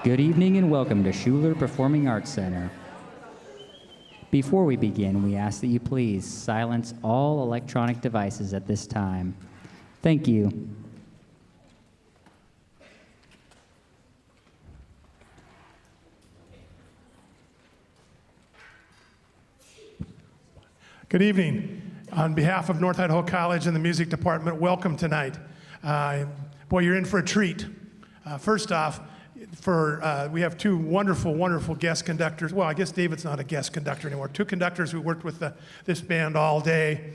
Good evening and welcome to Schuler Performing Arts Center. Before we begin, we ask that you please silence all electronic devices at this time. Thank you. Good evening. On behalf of North Idaho College and the music department, welcome tonight. Boy, you're in for a treat. First off, we have two wonderful, wonderful guest conductors. Well, I guess David's not a guest conductor anymore. Two conductors who worked with this band all day.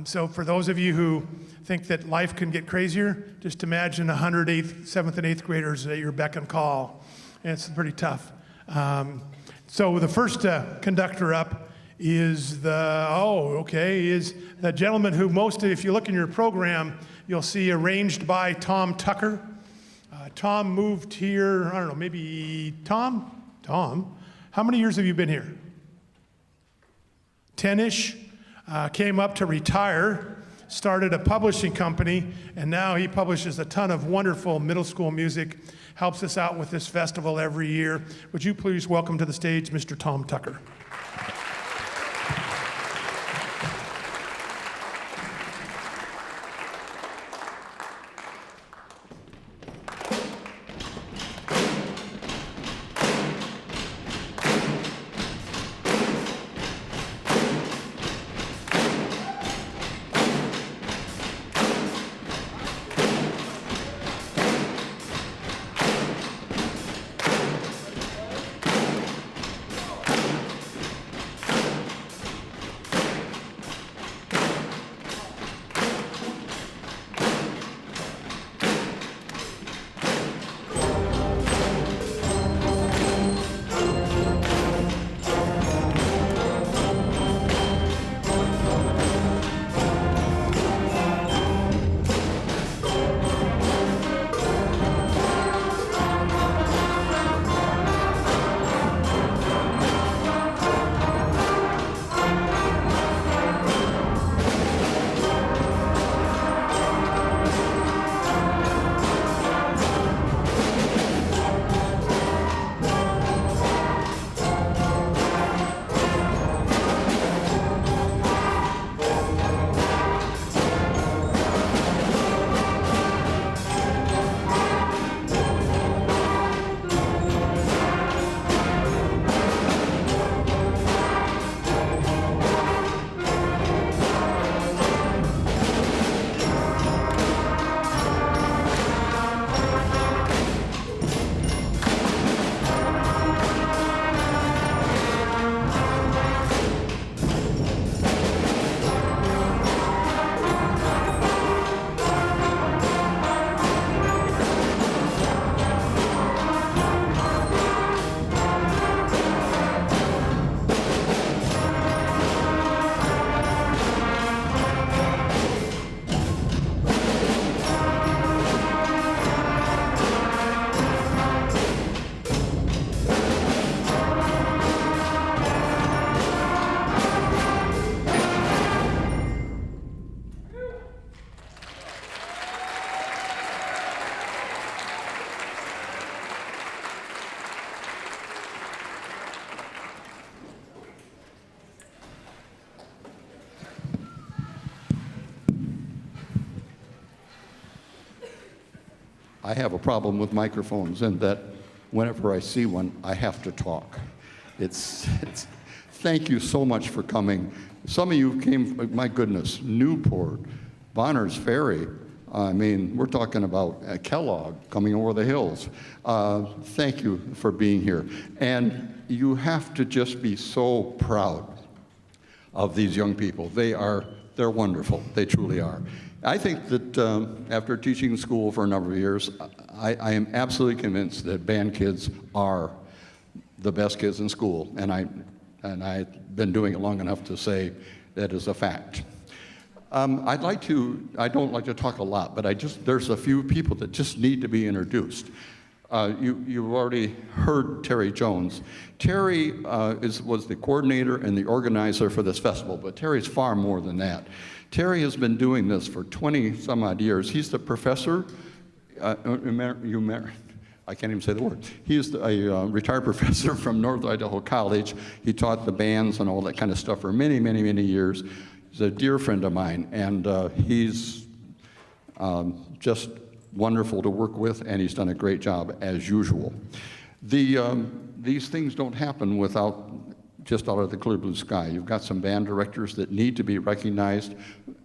So for those of you who think that life can get crazier, just imagine 100 7th and 8th graders at your beck and call. And it's pretty tough. So the first conductor up is the gentleman who if you look in your program, you'll see arranged by Tom Tucker. Tom moved here, I don't know, maybe Tom, how many years have you been here? 10-ish. Came up to retire, started a publishing company, and now he publishes a ton of wonderful middle school music, helps us out with this festival every year. Would you please welcome to the stage Mr. Tom Tucker. I have a problem with microphones in that whenever I see one, I have to talk. Thank you so much for coming. Some of you came, my goodness, Newport, Bonners Ferry. I mean, we're talking about Kellogg coming over the hills. Thank you for being here. And you have to just be so proud of these young people. They're wonderful. They truly are. I think that after teaching school for a number of years, I am absolutely convinced that band kids are the best kids in school, and I've been doing it long enough to say that is a fact. I don't like to talk a lot, but there's a few people that just need to be introduced. You've already heard Terry Jones. Terry was the coordinator and the organizer for this festival, but Terry's far more than that. Terry has been doing this for 20 some odd years. He's the professor I can't even say the word. He's a retired professor from North Idaho College. He taught the bands and all that kind of stuff for many, many, many years. He's a dear friend of mine, and he's just wonderful to work with, and he's done a great job as usual. These things don't happen without just out of the clear blue sky. You've got some band directors that need to be recognized,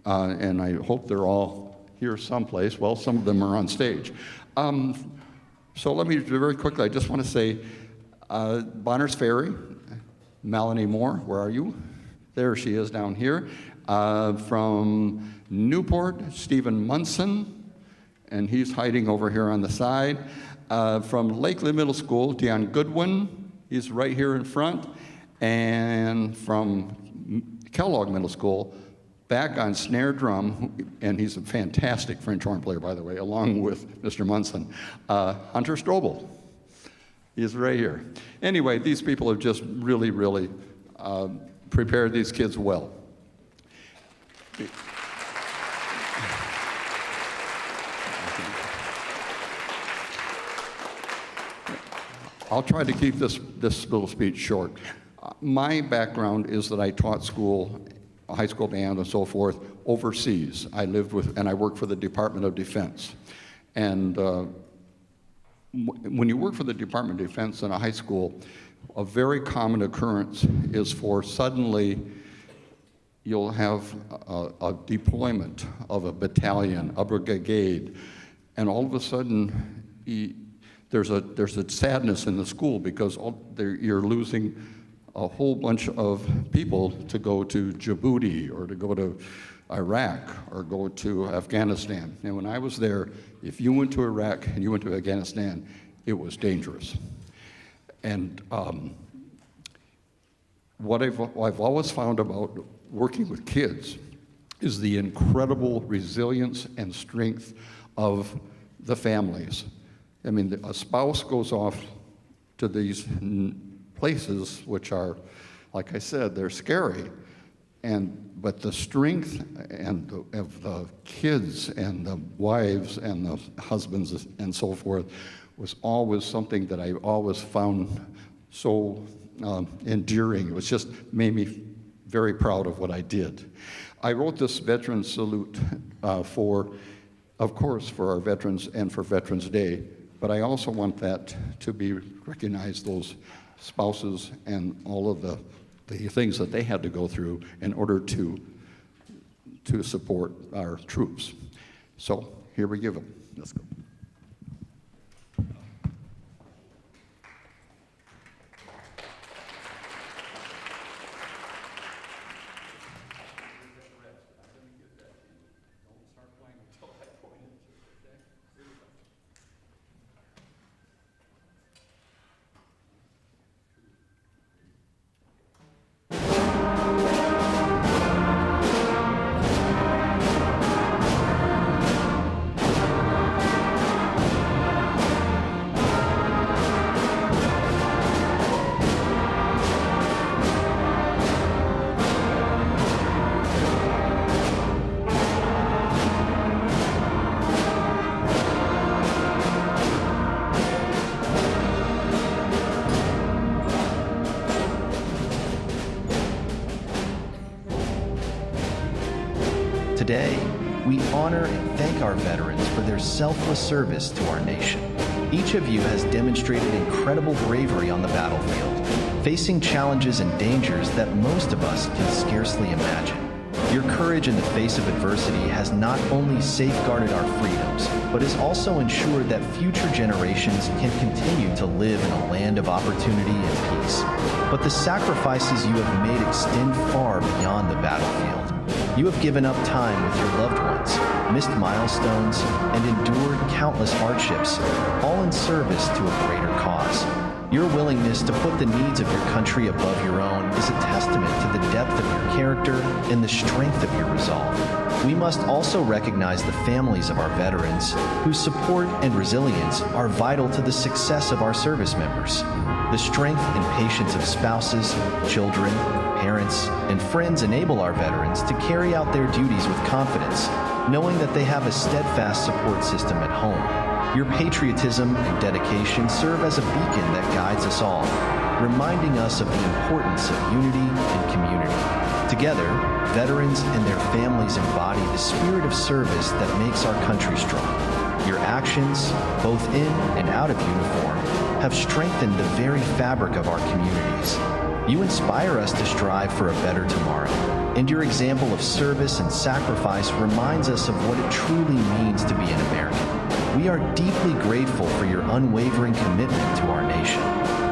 and I hope they're all here someplace. Well, some of them are on stage. So let me very quickly, I just want to say, Bonners Ferry, Melanie Moore, where are you? There she is down here. From Newport, Stephen Munson, and he's hiding over here on the side. From Lakeland Middle School, Deion Goodwin, he's right here in front. And from Kellogg Middle School, back on snare drum, and he's a fantastic French horn player, by the way, along with Mr. Munson, Hunter Strobel. He's right here. Anyway, these people have just really, really prepared these kids well. I'll try to keep this little speech short. My background is that I taught school, high school band and so forth, overseas. I lived with, and I worked for the Department of Defense. And when you work for the Department of Defense in a high school, a very common occurrence is for suddenly you'll have a deployment of a battalion, a brigade, and all of a sudden there's a sadness in the school because you're losing a whole bunch of people to go to Djibouti or to go to Iraq or go to Afghanistan. And when I was there, if you went to Iraq and you went to Afghanistan, it was dangerous. And what I've always found about working with kids is the incredible resilience and strength of the families. I mean, a spouse goes off to these places which are, like I said, they're scary, but the strength of the kids and the wives and the husbands and so forth was always something that I always found so endearing. It was just made me very proud of what I did. I wrote this veteran salute of course, for our veterans and for Veterans Day, but I also want that to be recognized, those spouses and all of the things that they had to go through in order to support our troops. So here we give them. Let's go. Today, we honor and thank our veterans for their selfless service to our nation. Each of you has demonstrated incredible bravery on the battlefield, facing challenges and dangers that most of us can scarcely imagine. Your courage in the face of adversity has not only safeguarded our freedoms, but has also ensured that future generations can continue to live in a land of opportunity and peace. But the sacrifices you have made extend far beyond the battlefield. You have given up time with your loved ones, missed milestones, and endured countless hardships, all in service to a greater cause. Your willingness to put the needs of your country above your own is a testament to the depth of your character and the strength of your resolve. We must also recognize the families of our veterans, whose support and resilience are vital to the success of our service members. The strength and patience of spouses, children, parents, and friends enable our veterans to carry out their duties with confidence, knowing that they have a steadfast support system at home. Your patriotism and dedication serve as a beacon that guides us all, reminding us of the importance of unity and community. Together, veterans and their families embody the spirit of service that makes our country strong. Your actions, both in and out of uniform, have strengthened the very fabric of our communities. You inspire us to strive for a better tomorrow, and your example of service and sacrifice reminds us of what it truly means to be an American. We are deeply grateful for your unwavering commitment to our nation.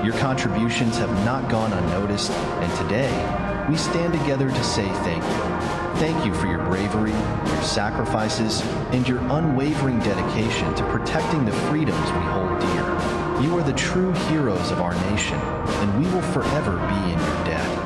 Your contributions have not gone unnoticed, and today, we stand together to say thank you. Thank you for your bravery, your sacrifices, and your unwavering dedication to protecting the freedoms we hold dear. You are the true heroes of our nation, and we will forever be in your debt.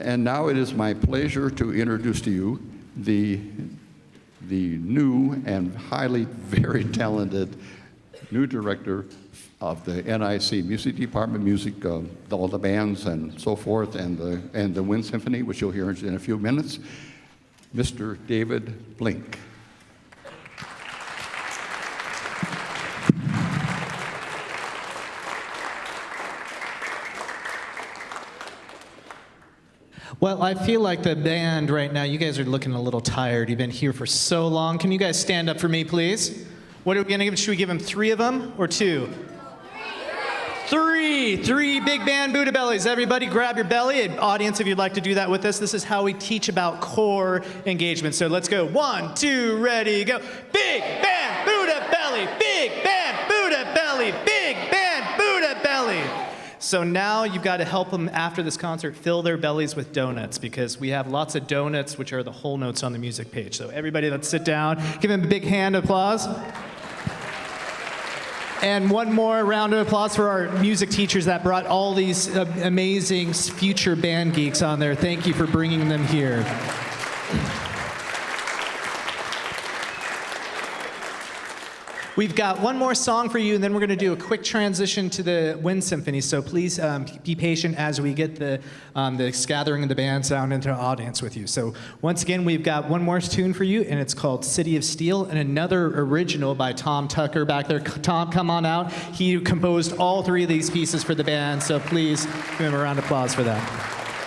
And now it is my pleasure to introduce to you the new and very talented new director of the NIC Music Department, all the bands and so forth, and the Wind Symphony, which you'll hear in a few minutes, Mr. David Blink. Well, I feel like the band right now, you guys are looking a little tired. You've been here for so long. Can you guys stand up for me, please? What are we going to give? Should we give them 3 of them or 2? 3 big band Buddha bellies. Everybody grab your belly. Audience, if you'd like to do that with us, this is how we teach about core engagement. So let's go. 1, 2, ready, go. Big band Buddha belly. Big band Buddha belly. Big band Buddha belly. So now you've got to help them after this concert fill their bellies with donuts, because we have lots of donuts, which are the whole notes on the music page. So everybody, let's sit down. Give them a big hand of applause. And one more round of applause for our music teachers that brought all these amazing future band geeks on there. Thank you for bringing them here. We've got one more song for you, and then we're going to do a quick transition to the Wind Symphony. So please be patient as we get the gathering of the band sound into our audience with you. So once again, we've got one more tune for you, and it's called City of Steel, and another original by Tom Tucker back there. Tom, come on out. He composed all 3 of these pieces for the band, so please give him a round of applause for that.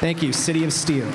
Thank you, City of Steel.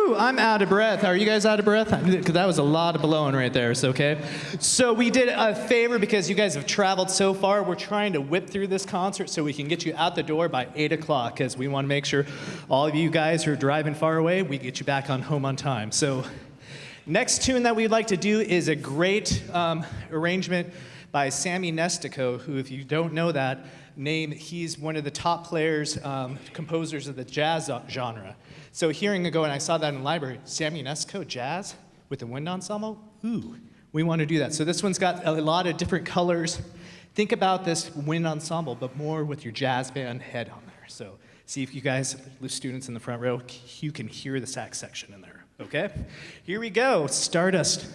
Woo, I'm out of breath. Are you guys out of breath? Because that was a lot of blowing right there, so okay. So we did a favor because you guys have traveled so far. We're trying to whip through this concert so we can get you out the door by 8 o'clock because we want to make sure all of you guys who are driving far away, we get you back home on time. So next tune that we'd like to do is a great arrangement by Sammy Nestico, who, if you don't know that name, he's one of the top players, composers of the jazz genre. So hearing it go, and I saw that in the library, Sammy Nestico, jazz with the wind ensemble, ooh, we want to do that. So this one's got a lot of different colors. Think about this wind ensemble, but more with your jazz band head on there. So see if you guys, the students in the front row, you can hear the sax section in there, okay? Here we go, Stardust.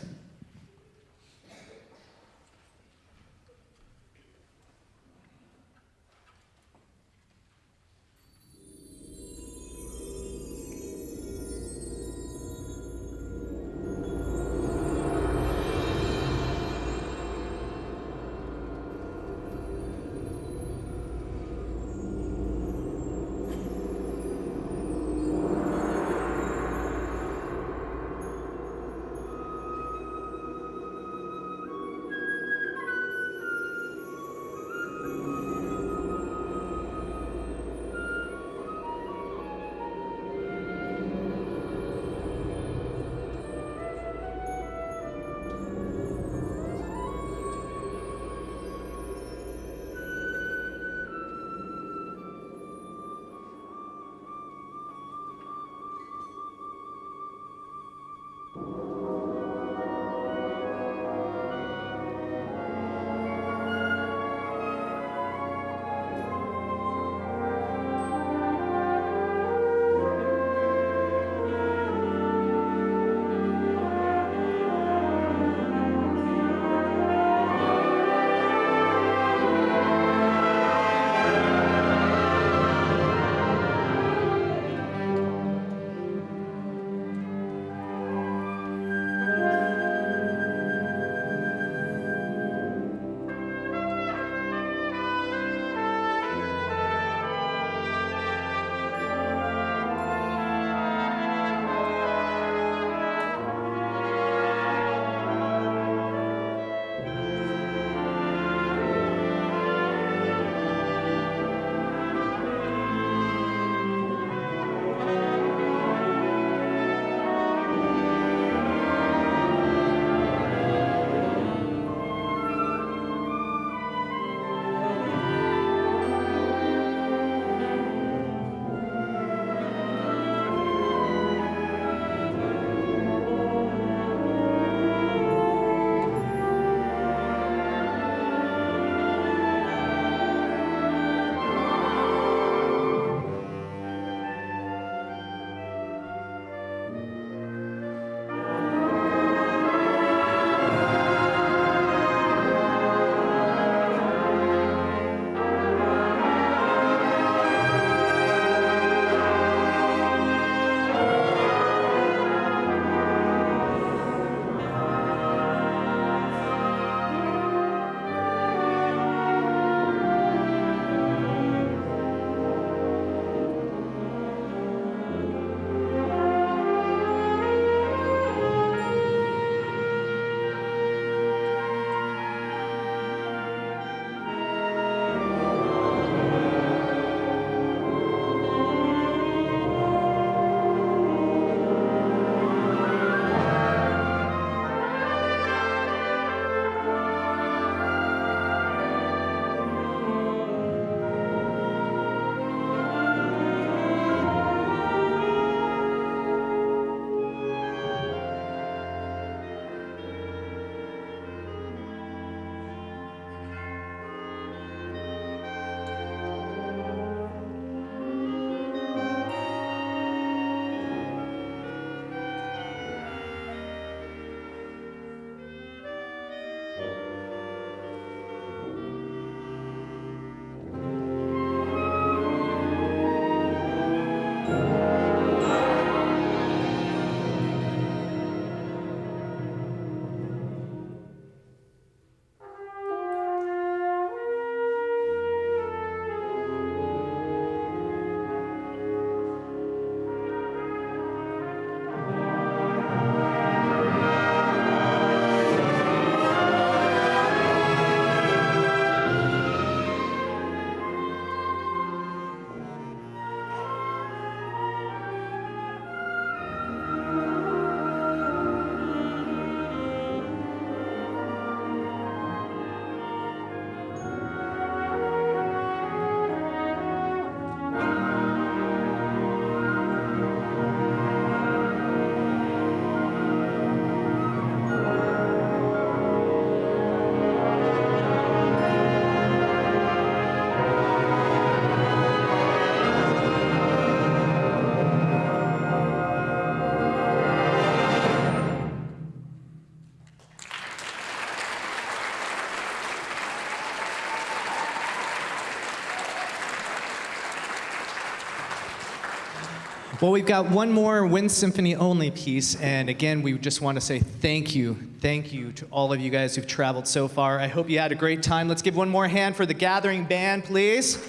Well, we've got one more Wind Symphony only piece, and again, we just want to say thank you to all of you guys who've traveled so far. I hope you had a great time. Let's give one more hand for the Gathering Band, please.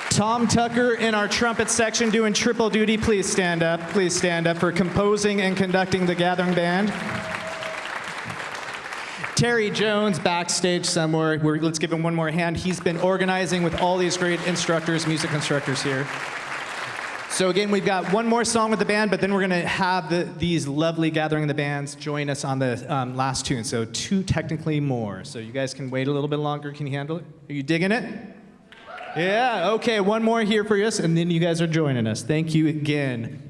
Tom Tucker in our trumpet section doing triple duty. Please stand up. Please stand up for composing and conducting the Gathering Band. Terry Jones backstage somewhere. Let's give him one more hand. He's been organizing with all these great instructors, music instructors here. So again, we've got one more song with the band, but then we're going to have these lovely Gathering the Bands join us on the last tune. So 2 technically more. So you guys can wait a little bit longer. Can you handle it? Are you digging it? Yeah, okay, one more here for us, and then you guys are joining us. Thank you again.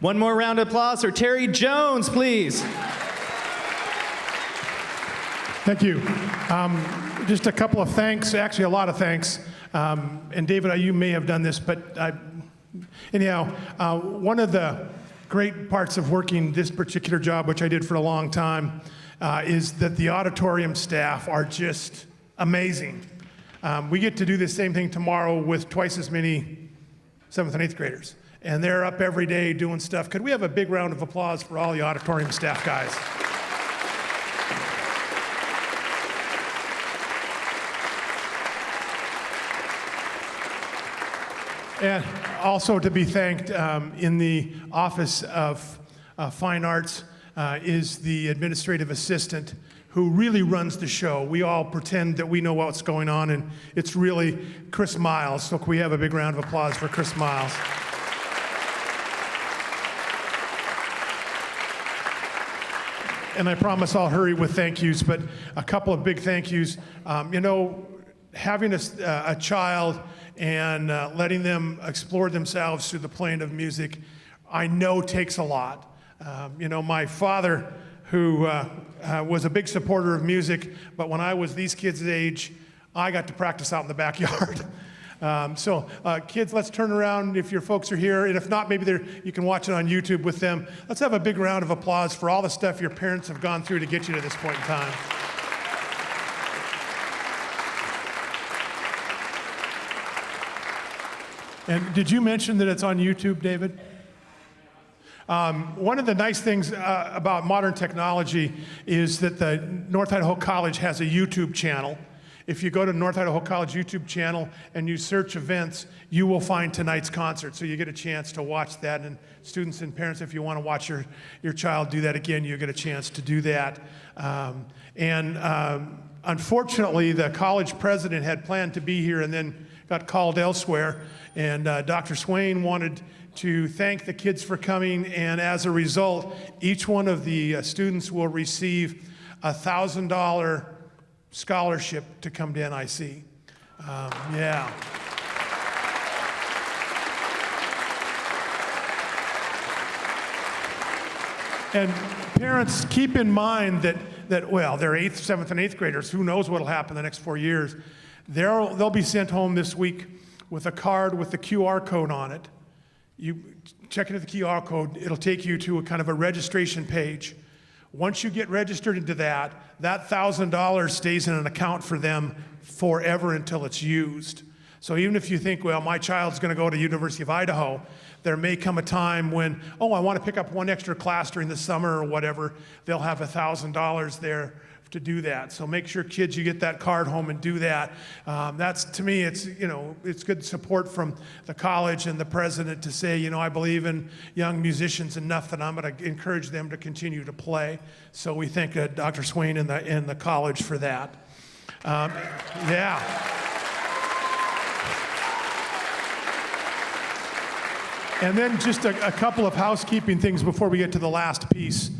One more round of applause for Terry Jones, please. Thank you. Just a couple of thanks, actually a lot of thanks. And David, you may have done this, but anyhow, one of the great parts of working this particular job, which I did for a long time, is that the auditorium staff are just amazing. We get to do the same thing tomorrow with twice as many 7th and 8th graders. And they're up every day doing stuff. Could we have a big round of applause for all the auditorium staff guys? And also to be thanked in the Office of Fine Arts is the administrative assistant who really runs the show. We all pretend that we know what's going on, and it's really Chris Miles. So can we have a big round of applause for Chris Miles? And I promise I'll hurry with thank yous, but a couple of big thank yous. Having a child and letting them explore themselves through the playing of music, I know takes a lot. My father, who was a big supporter of music, but when I was these kids' age, I got to practice out in the backyard. Kids, let's turn around if your folks are here, and if not, maybe you can watch it on YouTube with them. Let's have a big round of applause for all the stuff your parents have gone through to get you to this point in time. And did you mention that it's on YouTube, David? One of the nice things about modern technology is that the North Idaho College has a YouTube channel. If you go to North Idaho College YouTube channel and you search events, you will find tonight's concert. So you get a chance to watch that. And students and parents, if you want to watch your child do that again, you get a chance to do that. Unfortunately, the college president had planned to be here and then got called elsewhere. And Dr. Swain wanted to thank the kids for coming, and as a result, each one of the students will receive a $1,000 scholarship to come to NIC. Yeah. And parents, keep in mind that they're 8th, 7th, and 8th graders. Who knows what will happen the next 4 years. They'll be sent home this week with a card with the QR code on it. You check into the QR code, it'll take you to a kind of a registration page. Once you get registered into that $1,000 stays in an account for them forever until it's used. So even if you think, well, my child's going to go to University of Idaho, there may come a time when, I want to pick up one extra class during the summer or whatever, they'll have $1,000 there to do that. So make sure, kids, you get that card home and do that. That's, to me, it's good support from the college and the president to say, I believe in young musicians enough that I'm going to encourage them to continue to play. So we thank Dr. Swain and the college for that. Yeah. And then just a couple of housekeeping things before we get to the last piece.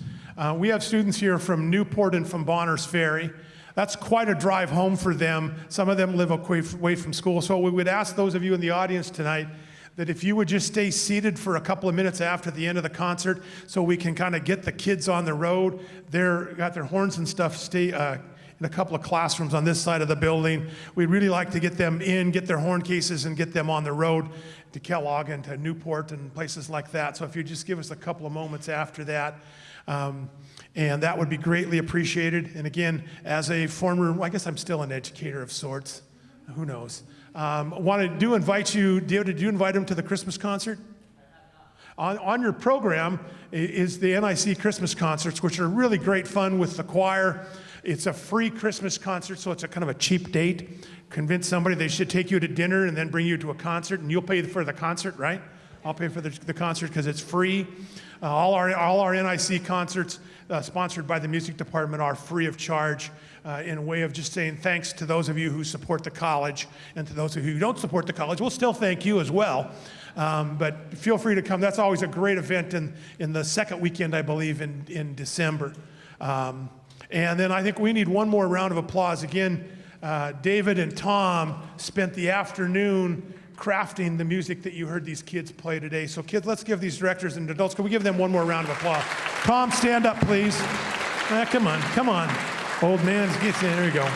We have students here from Newport and from Bonners Ferry. That's quite a drive home for them. Some of them live away from school. So we would ask those of you in the audience tonight that if you would just stay seated for a couple of minutes after the end of the concert so we can kind of get the kids on the road. They've got their horns and stuff in a couple of classrooms on this side of the building. We'd really like to get them in, get their horn cases, and get them on the road to Kellogg and to Newport and places like that. So if you just give us a couple of moments after that, and that would be greatly appreciated. And again, as a former, I guess I'm still an educator of sorts. Who knows? Did you invite them to the Christmas concert? On your program is the NIC Christmas concerts, which are really great fun with the choir. It's a free Christmas concert, so it's a kind of a cheap date. Convince somebody they should take you to dinner and then bring you to a concert, and you'll pay for the concert, right? I'll pay for the concert because it's free. All our NIC concerts sponsored by the music department are free of charge in a way of just saying thanks to those of you who support the college, and to those of you who don't support the college, we'll still thank you as well. But feel free to come. That's always a great event in the second weekend, I believe, in December. And then I think we need one more round of applause. Again, David and Tom spent the afternoon crafting the music that you heard these kids play today. So kids, let's give these directors and adults, can we give them one more round of applause? Tom, stand up, please. Come on. Old man's gets in, there you go.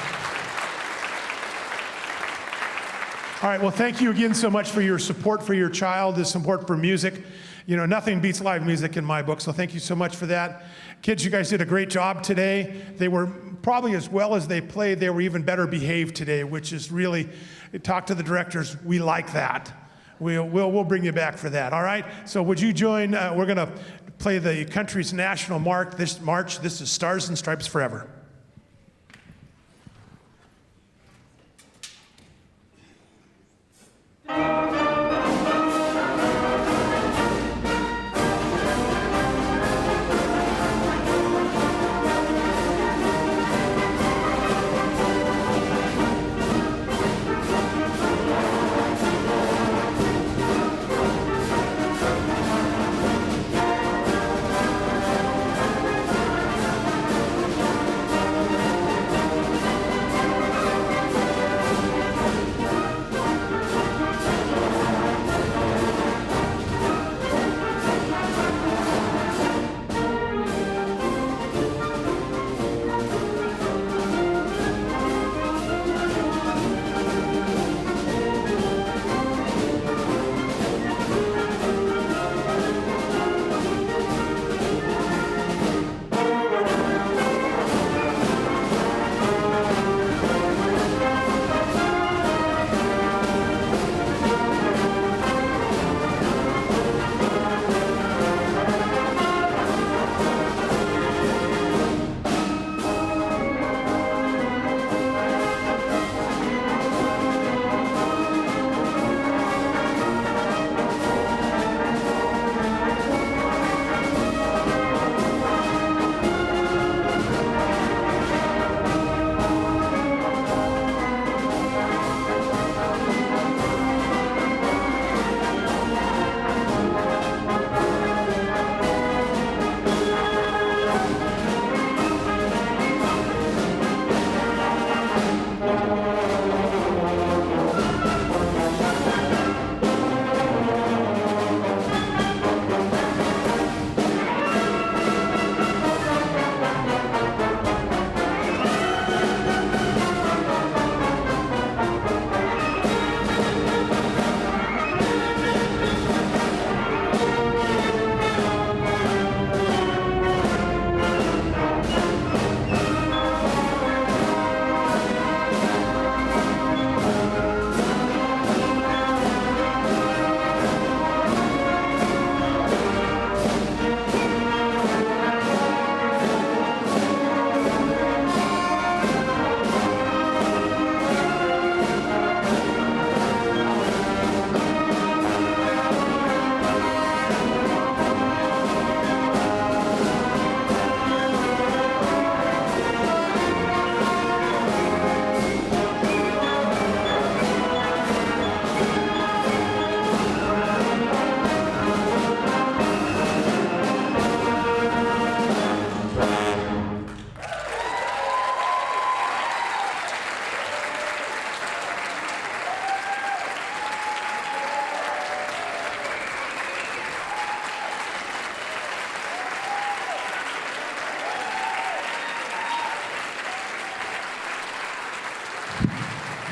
All right, well, thank you again so much for your support for your child, the support for music. You know, nothing beats live music in my book, so thank you so much for that. Kids, you guys did a great job today. They were probably, as well as they played, they were even better behaved today, which is really, talk to the directors, we like that. We'll bring you back for that, all right? So would you join, we're gonna play the country's national march. This is Stars and Stripes Forever.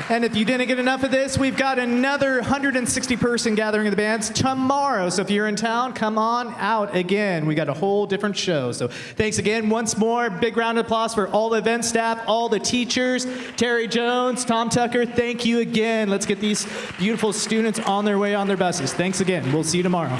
And if you didn't get enough of this, we've got another 160-person gathering of the bands tomorrow. So if you're in town, come on out again. We got a whole different show. So thanks again once more. Big round of applause for all the event staff, all the teachers, Terry Jones, Tom Tucker. Thank you again. Let's get these beautiful students on their way on their buses. Thanks again. We'll see you tomorrow.